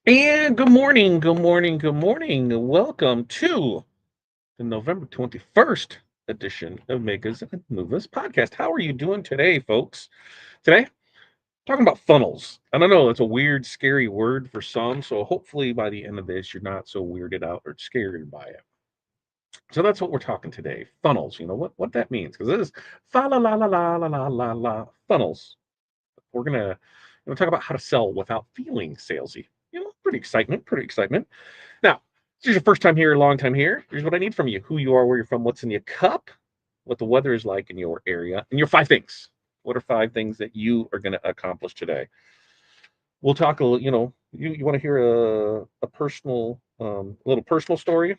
And good morning, good morning, good morning. Welcome to the November 21st edition of Megas and Movers podcast. How are you doing today, folks? Today, talking about funnels. And I know it's a weird, scary word for some, so hopefully by the end of this, you're not so weirded out or scared by it. So that's what we're talking today. Funnels, what that means. Because this is fa la la la la la la la la funnels. We're gonna talk about how to sell without feeling salesy. Pretty excitement, pretty excitement. Now, if this is your first time here, long time here. Here's what I need from you: who you are, where you're from, what's in your cup, what the weather is like in your area, and your five things. What are five things that you are going to accomplish today? We'll talk a little. You want to hear a personal, little personal story.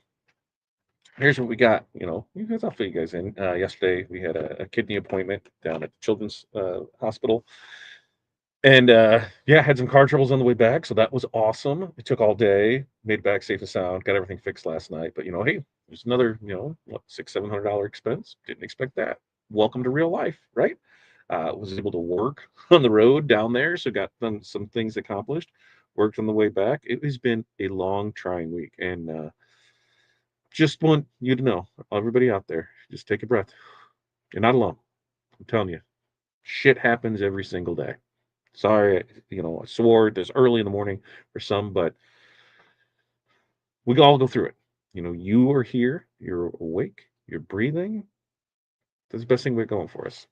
Here's what we got. You guys, I'll fill you guys in. Yesterday, we had a kidney appointment down at the Children's Hospital. And yeah, had some car troubles on the way back, so that was awesome. It took all day, made it back safe and sound, got everything fixed last night. But hey, there's another, what, $600-700 expense. Didn't expect that. Welcome to real life, right? Was able to work on the road down there, so got done some things accomplished. Worked on the way back. It has been a long, trying week, and just want you to know, everybody out there, just take a breath. You're not alone. I'm telling you, shit happens every single day. Sorry, I swore this early in the morning for some, but we all go through it. You are here, you're awake, you're breathing. That's the best thing we're going for us.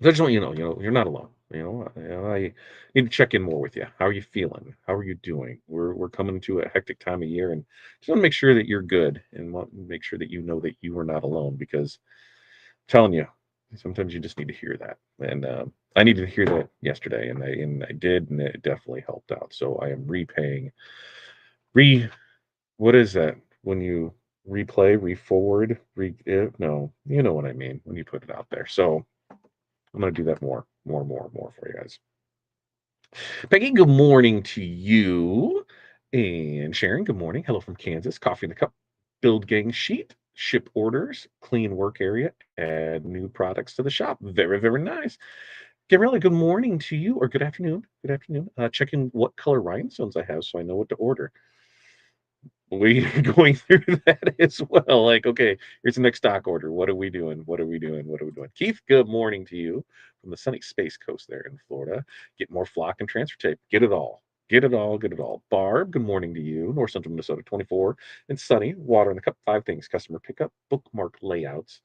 I just want you're not alone. I need to check in more with you. How are you feeling? How are you doing? We're coming to a hectic time of year, and just want to make sure that you're good, and want to make sure that you know that you are not alone. Because I'm telling you, sometimes you just need to hear that, and I needed to hear that yesterday, and I did, and it definitely helped out. So I am repaying re what is that when you replay, re-forward, no, you know what I mean when you put it out there. So I'm gonna do that more for you guys. Peggy, good morning to you. And Sharon, good morning. Hello from Kansas. Coffee in the cup. Build gang sheet. Ship orders. Clean work area. Add new products to the shop. Very, very nice. Gabriella, good morning to you, or good afternoon. Good afternoon. Checking what color rhinestones I have so I know what to order. We going through that as well. Like, okay, here's the next stock order. What are we doing? What are we doing? What are we doing? Keith, good morning to you from the sunny Space Coast there in Florida. Get more flock and transfer tape. Get it all. Get it all. Get it all. Barb, good morning to you. North Central Minnesota 24 and sunny. Water in the cup. Five things: customer pickup, bookmark layouts,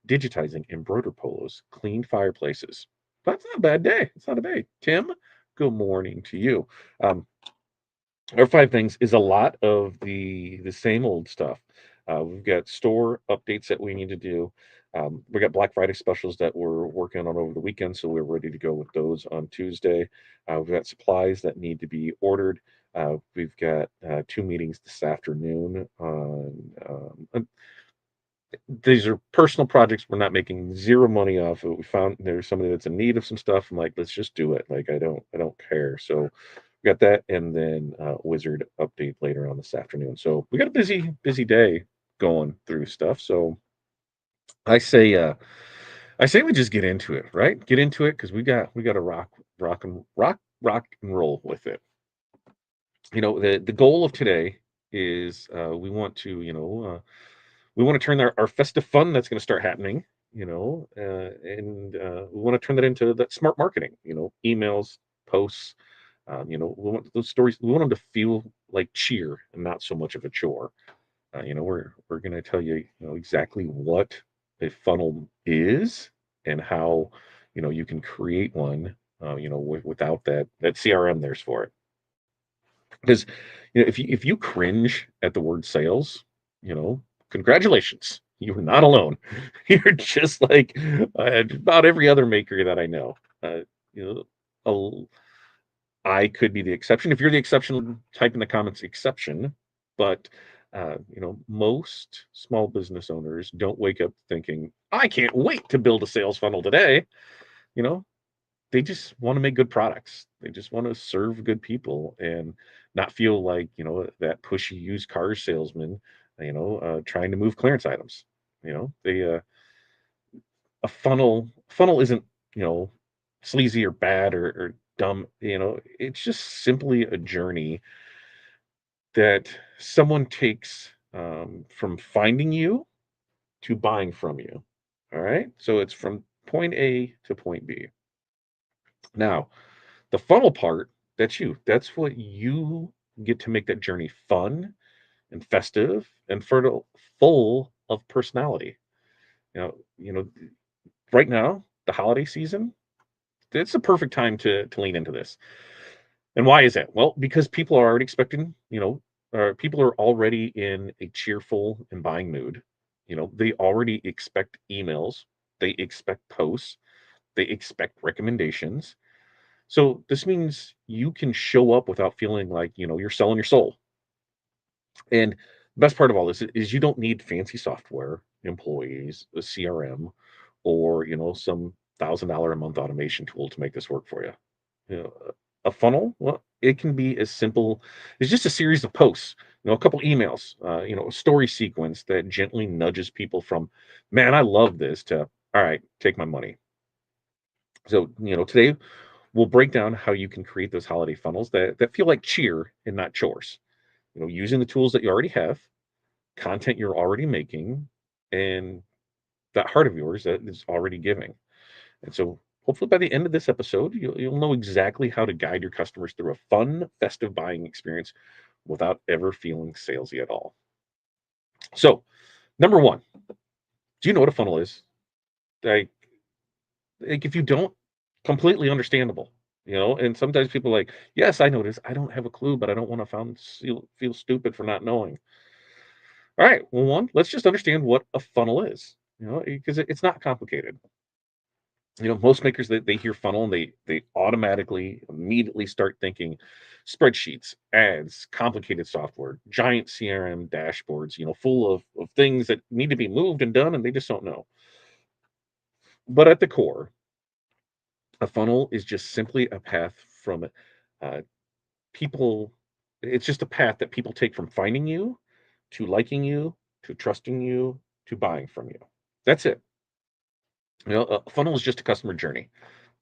digitizing embroider polos, clean fireplaces. That's not a bad day. It's not a day. Tim, good morning to you. Our five things is a lot of the same old stuff. We've got store updates that we need to do. We got Black Friday specials that we're working on over the weekend, so we're ready to go with those on Tuesday. We've got supplies that need to be ordered. We've got two meetings this afternoon on. These are personal projects we're not making zero money off of. We found there's somebody that's in need of some stuff. I'm like, let's just do it. Like, I don't care. So we got that, and then Wizard update later on this afternoon. So we got a busy day going through stuff. So I say I say we just get into it, right? Get into it because we got to rock and roll with it. The goal of today is we want to turn our festive fun that's going to start happening, and we want to turn that into that smart marketing, emails, posts. We want those stories. We want them to feel like cheer and not so much of a chore. We're going to tell you, exactly what a funnel is and how, you can create one, without that CRM there's for it. Because if you cringe at the word sales, congratulations, you're not alone. You're just like about every other maker that I know. You know, I could be the exception. If you're the exception, type in the comments exception. But most small business owners don't wake up thinking, I can't wait to build a sales funnel today. You know, they just want to make good products. They just want to serve good people and not feel like, that pushy used car salesman, trying to move clearance items. They a funnel isn't, you know, sleazy or bad or dumb. It's just simply a journey that someone takes from finding you to buying from you. All right. So it's from point A to point B. Now, the funnel part, that's you. That's what you get to make that journey fun and festive and fertile, full of personality. You know, right now, the holiday season, it's the perfect time to lean into this. And why is that? Well, because people are already expecting, people are already in a cheerful and buying mood. They already expect emails, they expect posts, they expect recommendations. So this means you can show up without feeling like, you're selling your soul. And the best part of all this is you don't need fancy software, employees, a CRM, or, some $1,000 a month automation tool to make this work for you. You know, a funnel, well, it can be as simple as just a series of posts, a couple emails, a story sequence that gently nudges people from, man, I love this, to, all right, take my money. So, today we'll break down how you can create those holiday funnels that feel like cheer and not chores, using the tools that you already have, content you're already making, and that heart of yours that is already giving. And so hopefully by the end of this episode, you'll know exactly how to guide your customers through a fun, festive buying experience without ever feeling salesy at all. So, number one, do you know what a funnel is? Like, if you don't, completely understandable. And sometimes people are like, yes, I know this. I don't have a clue, but I don't want to feel stupid for not knowing. All right. Well, one, let's just understand what a funnel is, because it's not complicated. Most makers, they hear funnel and they automatically immediately start thinking spreadsheets, ads, complicated software, giant CRM dashboards, full of things that need to be moved and done, and they just don't know. But at the core, a funnel is just simply a path from uh, people. It's just a path that people take from finding you to liking you to trusting you to buying from you. That's it. A funnel is just a customer journey.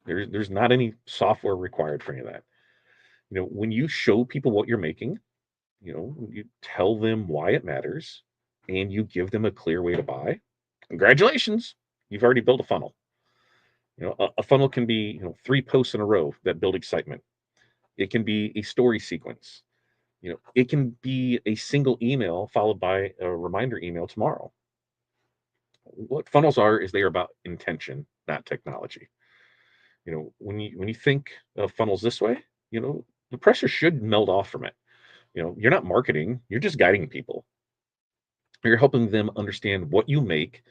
There's not any software required for any of that. When you show people what you're making, you tell them why it matters, and you give them a clear way to buy, congratulations, you've already built a funnel. A funnel can be, three posts in a row that build excitement. It can be a story sequence. It can be a single email followed by a reminder email tomorrow. What funnels are is they are about intention, not technology. When you think of funnels this way, the pressure should melt off from it. You're not marketing, you're just guiding people. You're helping them understand what you make,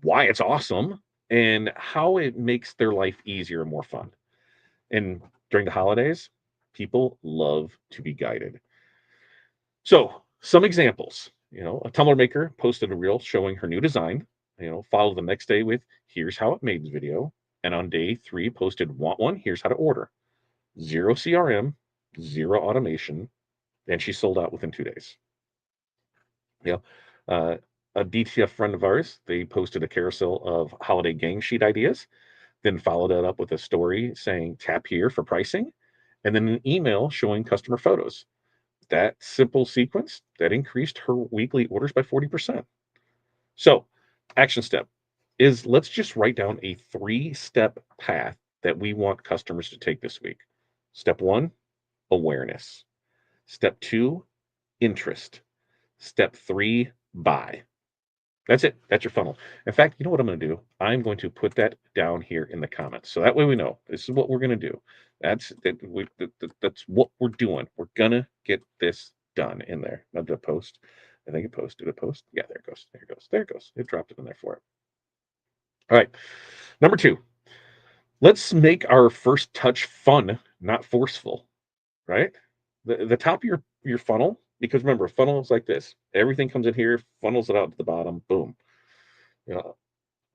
why it's awesome, and how it makes their life easier and more fun. And during the holidays, people love to be guided. So, some examples, a tumbler maker posted a reel showing her new design, followed the next day with here's how it made video. And on day 3, posted want one, here's how to order. Zero CRM, zero automation, and she sold out within 2 days. You know, a DTF friend of ours, they posted a carousel of holiday gang sheet ideas, then followed that up with a story saying tap here for pricing, and then an email showing customer photos. That simple sequence that increased her weekly orders by 40%. So, action step is let's just write down a 3-step path that we want customers to take this week. Step 1, awareness. Step 2, interest. Step 3, buy. That's it. That's your funnel. In fact, you know what I'm going to do? I'm going to put that down here in the comments. So that way we know this is what we're going to do. That's what we're doing. We're going to get this done in there. Not the post. I think it posted a post. Yeah, there it goes. There it goes. There it goes. It dropped it in there for it. All right. Number 2, let's make our first touch fun, not forceful, right? The top of your funnel, because remember, a funnel is like this. Everything comes in here, funnels it out to the bottom, boom. You know,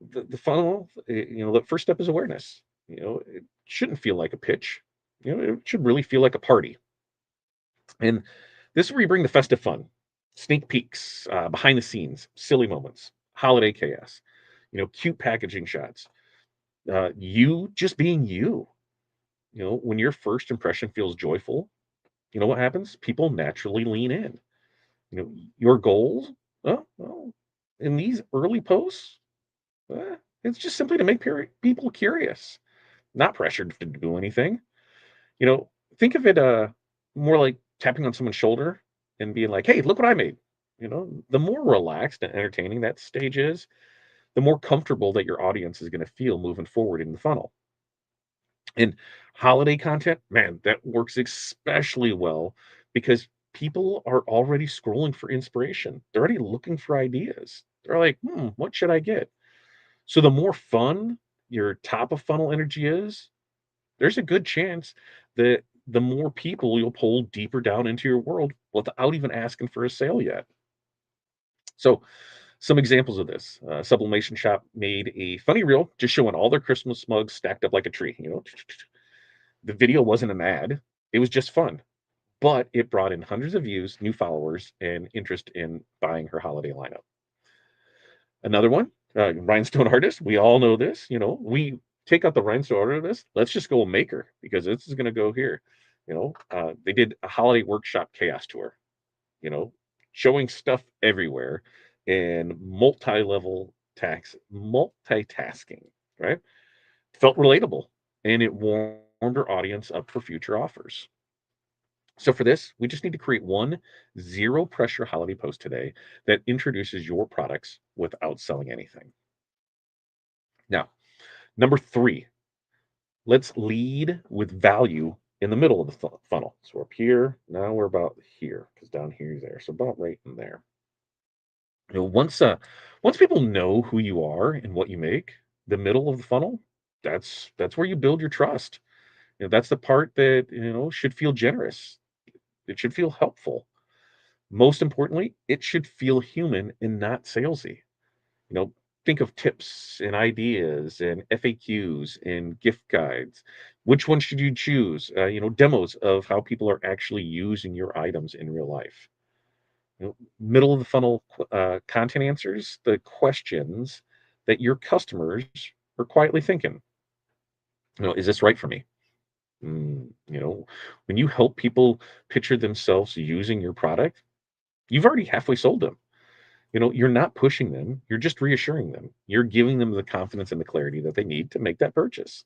the funnel, the first step is awareness. It shouldn't feel like a pitch. It should really feel like a party. And this is where you bring the festive fun, sneak peeks, behind the scenes, silly moments, holiday chaos, cute packaging shots, you just being you. When your first impression feels joyful, you know what happens? People naturally lean in. You know, your goals, well, in these early posts, it's just simply to make people curious, not pressured to do anything. You know, think of it more like tapping on someone's shoulder and being like, "Hey, look what I made." You know, the more relaxed and entertaining that stage is, the more comfortable that your audience is going to feel moving forward in the funnel. And holiday content, man, that works especially well because people are already scrolling for inspiration. They're already looking for ideas. They're like, what should I get? So the more fun your top of funnel energy is, there's a good chance that the more people you'll pull deeper down into your world without even asking for a sale yet. So, some examples of this: Sublimation Shop made a funny reel just showing all their Christmas mugs stacked up like a tree. You know, the video wasn't an ad; it was just fun, but it brought in hundreds of views, new followers, and interest in buying her holiday lineup. Another one, rhinestone artist. We all know this. You know, we take out the rhinestone artist. Let's just go make her because this is going to go here. You know, they did a holiday workshop chaos tour. You know, showing stuff everywhere and multi-level tax multitasking. Right, felt relatable, and it warmed our audience up for future offers. So for this, we just need to create one zero pressure holiday post today that introduces your products without selling anything. Now, number three, let's lead with value in the middle of the funnel. So we're up here. Now we're about here because down here is there. So about right in there. You know, once people know who you are and what you make, the middle of the funnel, that's where you build your trust. You know, that's the part that should feel generous. It should feel helpful. Most importantly, it should feel human and not salesy. You know, think of tips and ideas and FAQs and gift guides. Which one should you choose? Demos of how people are actually using your items in real life. Middle of the funnel content answers the questions that your customers are quietly thinking. Is this right for me? When you help people picture themselves using your product, you've already halfway sold them. You're not pushing them, you're just reassuring them. You're giving them the confidence and the clarity that they need to make that purchase.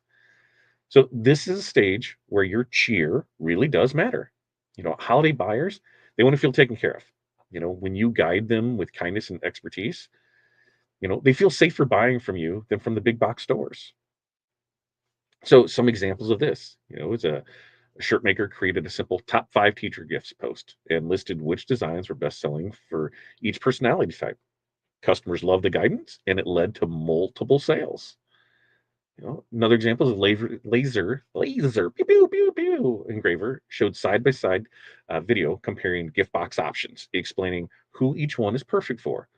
So this is a stage where your cheer really does matter. Holiday buyers, they want to feel taken care of. When you guide them with kindness and expertise, they feel safer buying from you than from the big box stores. So some examples of this, is a shirt maker created a simple top 5 teacher gifts post and listed which designs were best selling for each personality type. Customers loved the guidance, and it led to multiple sales. Another example is a laser pew pew pew pew engraver showed side by side video comparing gift box options, explaining who each one is perfect for.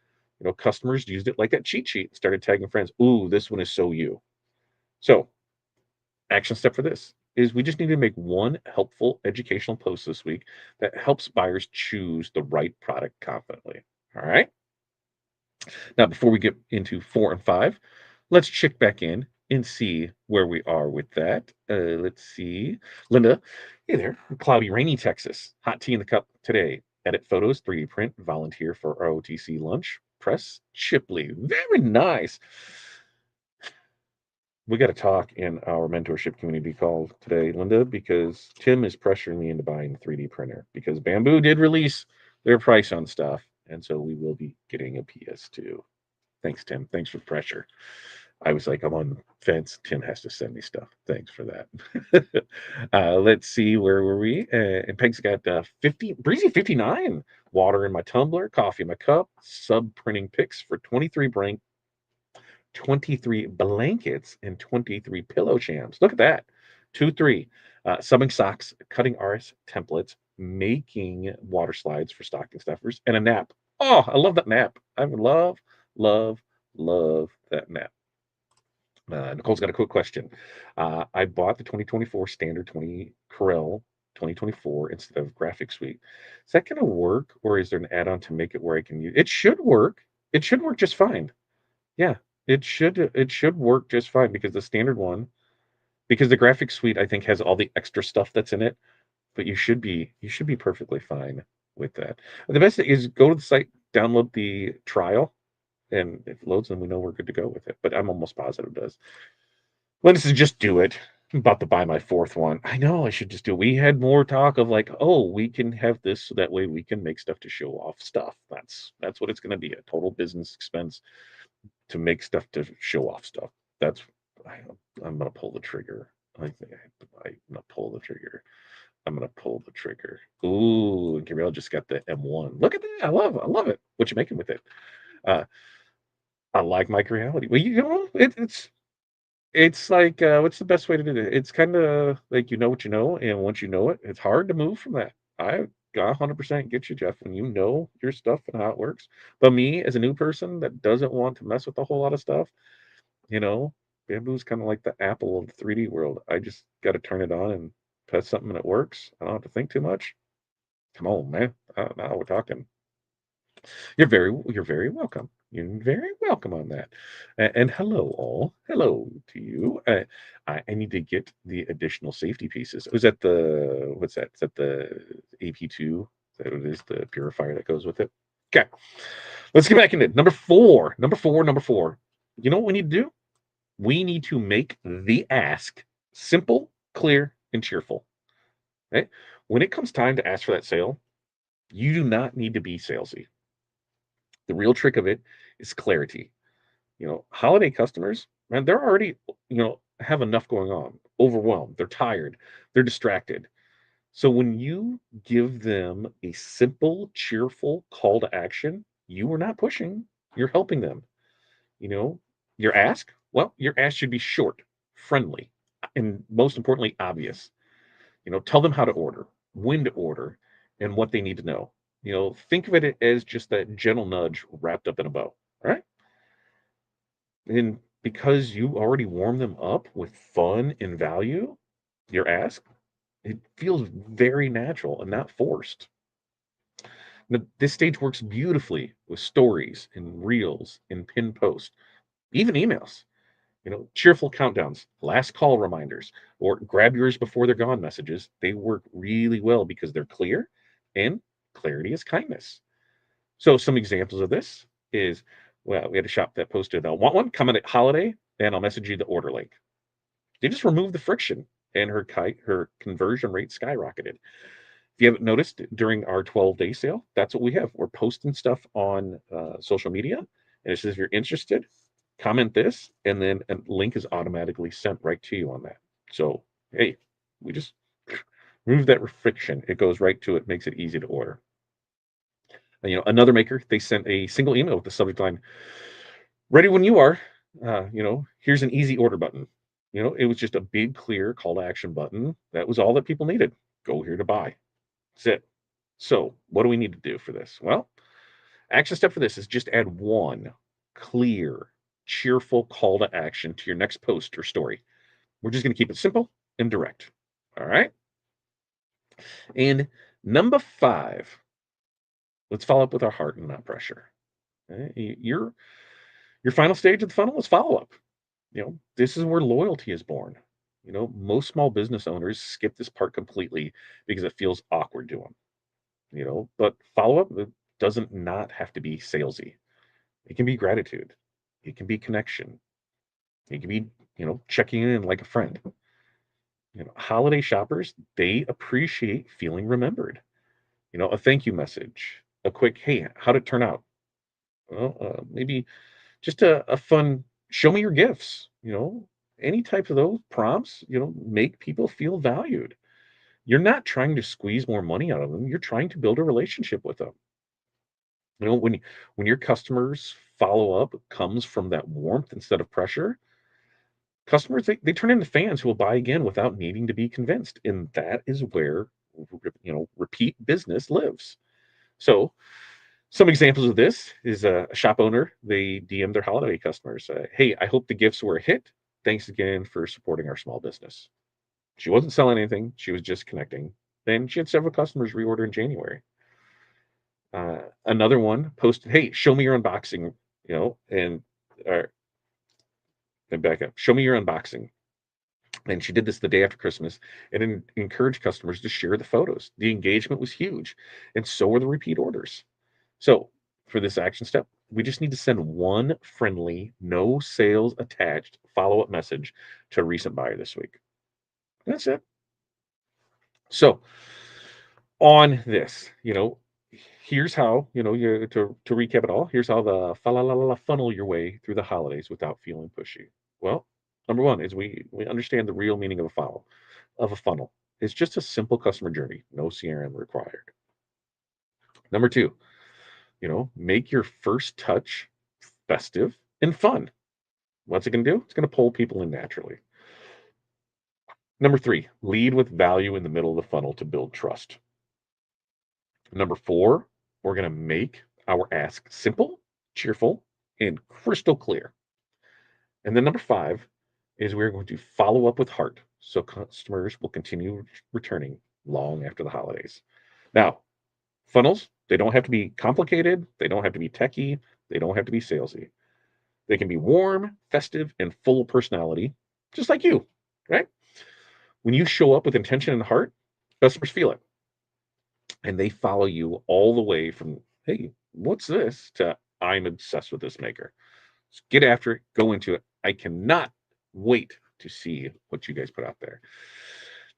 Customers used it like that cheat sheet and started tagging friends. Ooh, this one is so you. So, action step for this is we just need to make one helpful educational post this week that helps buyers choose the right product confidently. All right. Now, before we get into 4 and 5, let's check back in and see where we are with that. Let's see. Linda, hey there. Cloudy, rainy Texas. Hot tea in the cup today. Edit photos, 3D print, volunteer for ROTC lunch. Press Chipley. Very nice. We got to talk in our mentorship community call today, Linda, because Tim is pressuring me into buying a 3D printer because Bamboo did release their price on stuff. And so we will be getting a PS2. Thanks, Tim. Thanks for the pressure. I was like, I'm on the fence. Tim has to send me stuff. Thanks for that. Let's see, where were we? And Peg's got 50, breezy 59. Water in my tumbler, coffee in my cup, sub printing pics for 23 blankets and 23 pillow shams. Look at that. 2, 3. Subbing socks, cutting RS templates, making water slides for stocking stuffers, and a nap. Oh, I love that nap. I love, love, love that nap. Nicole's got a quick question. I bought the 2024 standard 20 Corel 2024 instead of Graphic Suite. Is that going to work, or is there an add-on to make it where I can use? It should work. It should work just fine. Yeah, it should work just fine because the standard one, because the Graphic Suite I think has all the extra stuff that's in it. but you should be perfectly fine with that. The best thing is go to the site, download the trial, and if it loads, then we know we're good to go with it. But I'm almost positive it does. Let's just do it. I'm about to buy my fourth one. I know I should just do it. We had more talk of like, oh, we can have this so that way we can make stuff to show off stuff. That's what it's going to be, a total business expense to make stuff to show off stuff. That's I, I'm gonna pull the trigger. I think I'm gonna pull the trigger. I'm gonna pull the trigger. Ooh, and Gabrielle just got the M1. Look at that. I love it. What you making with it? Uh, I like micro reality. Well, it's like what's the best way to do it? It's kind of like you know what you know, and once you know it, it's hard to move from that. I 100% get you, Jeff, when you know your stuff and how it works. But me, as a new person that doesn't want to mess with a whole lot of stuff, you know, Bamboo's kind of like the Apple of the 3D world. I just got to turn it on and press something and it works. I don't have to think too much. Come on, man. Now we're talking. You're very welcome. You're very welcome on that. And hello, all. Hello to you. I need to get the additional safety pieces. Was that the what's that? Is that the AP2? Is that what it is? The purifier that goes with it? Okay. Let's get back into it. Number four. Number four. Number four. You know what we need to do? We need to make the ask simple, clear, and cheerful. Right? When it comes time to ask for that sale, you do not need to be salesy. The real trick of it is clarity. Holiday customers, man, they're already, have enough going on, overwhelmed, they're tired, they're distracted. So when you give them a simple, cheerful call to action, you are not pushing, you're helping them. You know, your ask should be short, friendly, and most importantly, obvious. Tell them how to order, when to order, and what they need to know. Think of it as just that gentle nudge wrapped up in a bow. All right. And because you already warm them up with fun and value, your ask, it feels very natural and not forced. Now, this stage works beautifully with stories and reels and pin posts, even emails. Cheerful countdowns, last call reminders, or grab yours before they're gone messages. They work really well because they're clear, and clarity is kindness. So some examples of this is, well, we had a shop that posted, want one coming at holiday, and I'll message you the order link. They just removed the friction, and her conversion rate skyrocketed. If you haven't noticed, during our 12-day sale, that's what we have. We're posting stuff on social media, and it says if you're interested, comment this, and then a link is automatically sent right to you on that. So, hey, we just remove that friction. It goes right to it, makes it easy to order. And, another maker, they sent a single email with the subject line, ready when you are. Here's an easy order button. It was just a big, clear call to action button. That was all that people needed. Go here to buy. That's it. So, what do we need to do for this? Well, action step for this is just add one clear, cheerful call to action to your next post or story. We're just going to keep it simple and direct. All right. And number five, let's follow up with our heart and not pressure. Your final stage of the funnel is follow up. This is where loyalty is born. Most small business owners skip this part completely because it feels awkward to them. But follow up doesn't not have to be salesy. It can be gratitude. It can be connection. It can be, checking in like a friend. Holiday shoppers, they appreciate feeling remembered. A thank you message, a quick, hey, how'd it turn out? Well, maybe just a fun, show me your gifts, any type of those prompts, make people feel valued. You're not trying to squeeze more money out of them. You're trying to build a relationship with them. When your customers follow up comes from that warmth instead of pressure, customers they turn into fans who will buy again without needing to be convinced, and that is where repeat business lives. So some examples of this is a shop owner. They DM their holiday customers, hey, I hope the gifts were a hit. Thanks again for supporting our small business. She wasn't selling anything, she was just connecting. Then she had several customers reorder in January. Another one posted, hey, show me your unboxing, and back up, show me your unboxing. And she did this the day after Christmas and encouraged customers to share the photos. The engagement was huge, and so were the repeat orders. So, for this action step, we just need to send one friendly, no sales attached follow up message to a recent buyer this week. That's it. So, on this, here's how, to recap it all, here's how the fa la la la funnel your way through the holidays without feeling pushy. Well, number one is we understand the real meaning of a funnel. It's just a simple customer journey, no CRM required. Number two, make your first touch festive and fun. What's it going to do? It's going to pull people in naturally. Number three, lead with value in the middle of the funnel to build trust. Number four, we're going to make our ask simple, cheerful, and crystal clear. And then number five is we're going to follow up with heart so customers will continue returning long after the holidays. Now, funnels, they don't have to be complicated, they don't have to be techy, they don't have to be salesy. They can be warm, festive, and full of personality, just like you, right? When you show up with intention and heart, customers feel it and they follow you all the way from, hey, what's this, to I'm obsessed with this maker. So get after it, go into it. I cannot wait to see what you guys put out there.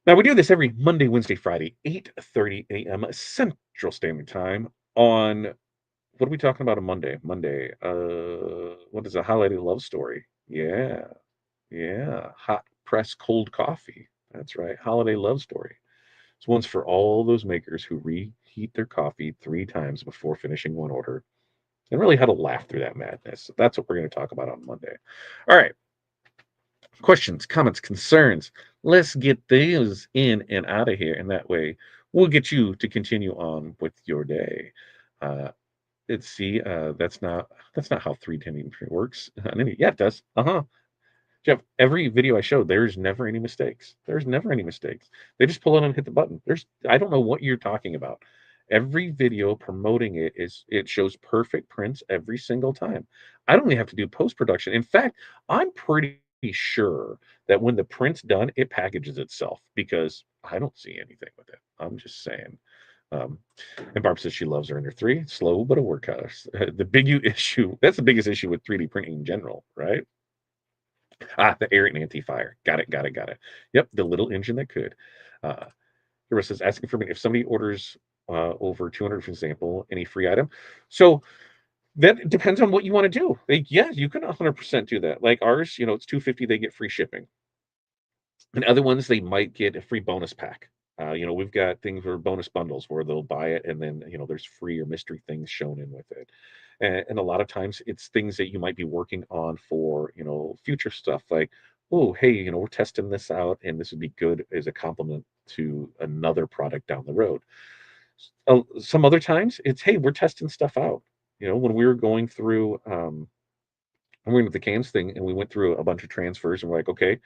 Now, we do this every Monday, Wednesday, Friday, 8:30 a.m. Central Standard Time on, what are we talking about on Monday? Monday, what is a holiday love story? Yeah, yeah. Hot press cold coffee. That's right. Holiday love story. This one's for all those makers who reheat their coffee 3 times before finishing one order and really how to laugh through that madness. So that's what we're going to talk about on Monday. All right. Questions, comments, concerns. Let's get those in and out of here. And that way we'll get you to continue on with your day. Uh, let's see. That's not how 310 works. Yeah, it does. Uh-huh. Jeff, every video I show, there's never any mistakes. There's never any mistakes. They just pull in and hit the button. I don't know what you're talking about. Every video promoting it shows perfect prints every single time. I don't even have to do post production. In fact, I'm pretty sure that when the print's done, it packages itself because I don't see anything with it. I'm just saying. Um, and Barb says she loves her Render 3. Slow, but a workhorse. The big issue, that's the biggest issue with 3D printing in general, right? The air and anti-fire. Got it, got it, got it. Yep, the little engine that could. Uh, Hero says, asking for me if somebody orders over 200, for example, any free item. So that depends on what you want to do. Like, yeah, you can 100% do that. Like ours, it's 250, they get free shipping. And other ones, they might get a free bonus pack. We've got things for bonus bundles where they'll buy it and then, there's free or mystery things shown in with it. And a lot of times it's things that you might be working on for, future stuff like, oh, hey, we're testing this out and this would be good as a complement to another product down the road. Some other times it's, hey, we're testing stuff out. When we were going through, when we went with the cans thing and we went through a bunch of transfers and we're like, okay,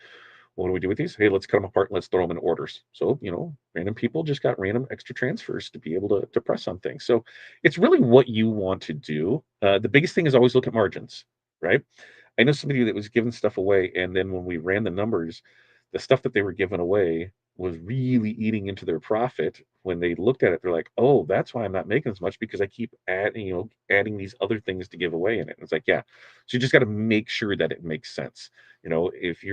what do we do with these? Hey, let's cut them apart and let's throw them in orders. So, random people just got random extra transfers to be able to press on things. So it's really what you want to do. The biggest thing is always look at margins, right? I know somebody that was giving stuff away, and then when we ran the numbers, the stuff that they were giving away was really eating into their profit. When they looked at it, they're like, "Oh, that's why I'm not making as much because I keep adding these other things to give away in it." And it's like, yeah, so you just got to make sure that it makes sense. If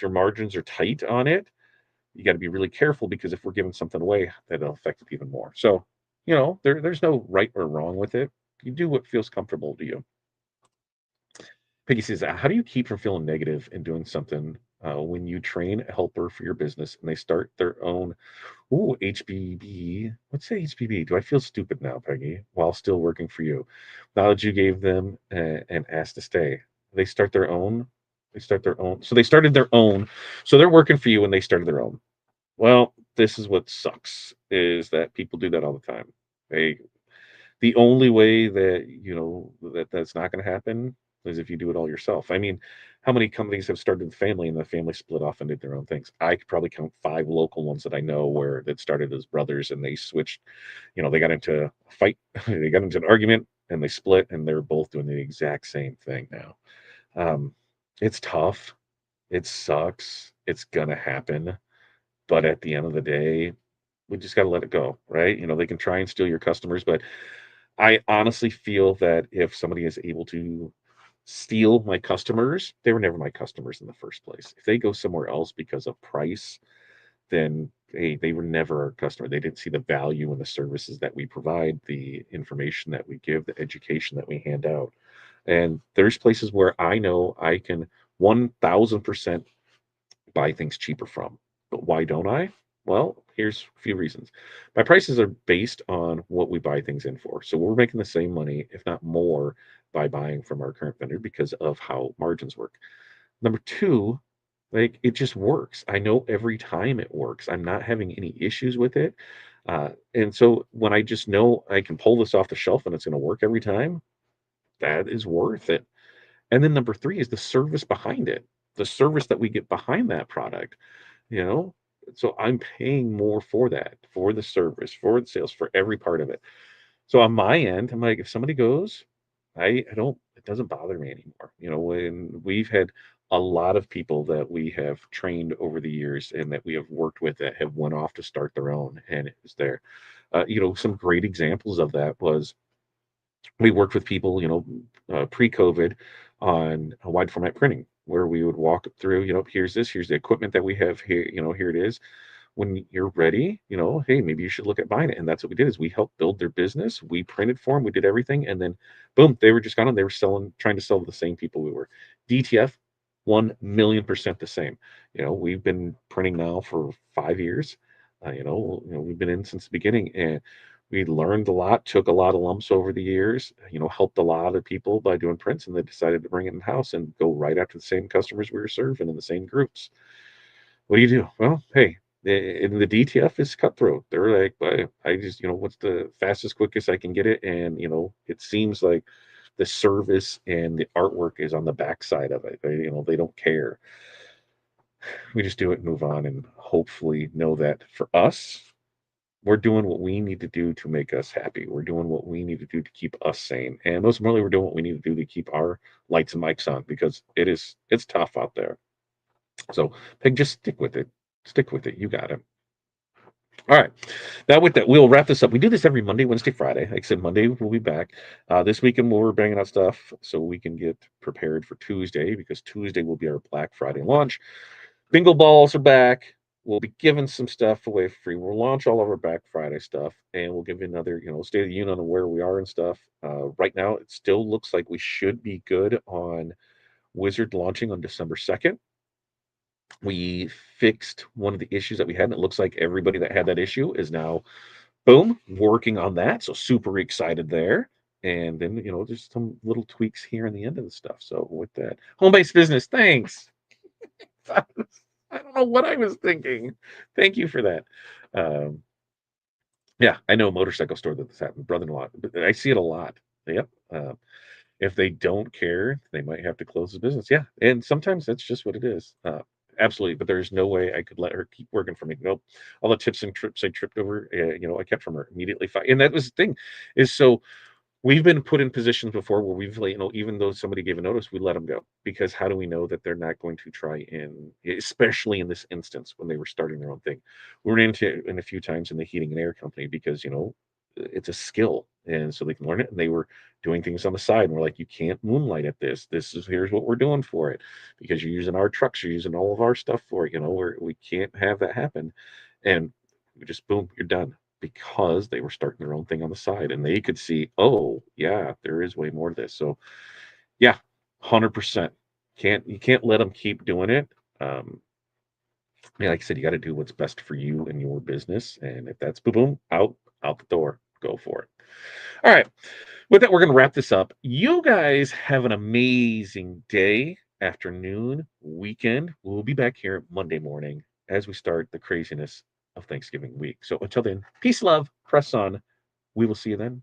your margins are tight on it, you got to be really careful because if we're giving something away, that'll affect it even more. So, there's no right or wrong with it. You do what feels comfortable to you. Peggy says, how do you keep from feeling negative and doing something when you train a helper for your business and they start their own, HBB? What's the HBB? Do I feel stupid now, Peggy, while still working for you? Now that you gave them an ask to stay, they start their own. They start their own. So they started their own. So they're working for you and they started their own. Well, this is what sucks is that people do that all the time. They The only way that that's not going to happen is if you do it all yourself. I mean, how many companies have started with family and the family split off and did their own things? I could probably count 5 local ones that I know where that started as brothers and they switched. They got into a fight, they got into an argument, and they split, and they're both doing the exact same thing now. um, it's tough. It sucks. It's gonna happen. But at the end of the day, we just gotta let it go, right? They can try and steal your customers, but I honestly feel that if somebody is able to steal my customers, they were never my customers in the first place. If they go somewhere else because of price, then they were never our customer. They didn't see the value in the services that we provide, the information that we give, the education that we hand out. And there's places where I know I can 1000% buy things cheaper from. But why don't I? Well, here's a few reasons. My prices are based on what we buy things in for. So we're making the same money, if not more, by buying from our current vendor because of how margins work. Number two, like it just works. I know every time it works. I'm not having any issues with it. And so when I just know I can pull this off the shelf and it's going to work every time, that is worth it. And then number three is the service behind it, the service that we get behind that product, you know? So I'm paying more for that, for the service, for the sales, for every part of it. So on my end, I'm like, if somebody goes, I don't, it doesn't bother me anymore. When we've had a lot of people that we have trained over the years and that we have worked with that have went off to start their own, and it was there. Some great examples of that was we worked with people, pre-COVID on a wide format printing, where we would walk through, here's this, here's the equipment that we have here, here it is. When you're ready, hey, maybe you should look at buying it. And that's what we did is we helped build their business. We printed for them, we did everything, and then boom, they were just gone and they were trying to sell to the same people we were. DTF, 1,000,000% the same. We've been printing now for 5 years. We've been in since the beginning, and we learned a lot, took a lot of lumps over the years, helped a lot of people by doing prints, and they decided to bring it in house and go right after the same customers we were serving in the same groups. What do you do? Well, hey, and the DTF is cutthroat. They're like, I just, what's the fastest, quickest I can get it? And, it seems like the service and the artwork is on the backside of it. They don't care. We just do it and move on and hopefully know that for us, we're doing what we need to do to make us happy. We're doing what we need to do to keep us sane. And most importantly, we're doing what we need to do to keep our lights and mics on because it's tough out there. So, Peg, just stick with it. Stick with it. You got it. All right. Now, with that, we'll wrap this up. We do this every Monday, Wednesday, Friday. Like I said, Monday we'll be back. This weekend we're banging out stuff so we can get prepared for Tuesday because Tuesday will be our Black Friday launch. Bingo balls are back. We'll be giving some stuff away for free. We'll launch all of our Black Friday stuff, and we'll give you another, state of the union on where we are and stuff. Right now, it still looks like we should be good on Wizard launching on December 2nd. We fixed one of the issues that we had, and it looks like everybody that had that issue is now, boom, working on that. So super excited there. And then, just some little tweaks here in the end of the stuff. So with that, home-based business, thanks. I don't know what I was thinking. Thank you for that. Um, yeah, I know a motorcycle store that this happened, brother-in-law. I see it a lot. Yep. If they don't care, they might have to close the business. Yeah, and sometimes that's just what it is. Absolutely, but there's no way I could let her keep working for me. Nope. All the tips and trips I tripped over, I kept from her immediately. And that was the thing, is so we've been put in positions before where we've, even though somebody gave a notice, we let them go because how do we know that they're not going to try in, especially in this instance when they were starting their own thing. We ran into in a few times in the heating and air company because it's a skill and so they can learn it. And they were doing things on the side and we're like, you can't moonlight at this. Here's what we're doing for it because you're using our trucks, you're using all of our stuff for it. We can't have that happen. And we just boom, you're done because they were starting their own thing on the side and they could see, oh yeah, there is way more to this. So yeah, 100%. You can't let them keep doing it. Yeah, like I said, you got to do what's best for you and your business. And if that's boom, boom, out the door, go for it. All right. With that, we're going to wrap this up. You guys have an amazing day, afternoon, weekend. We'll be back here Monday morning as we start the craziness of Thanksgiving week. So until then, peace, love, press on. We will see you then.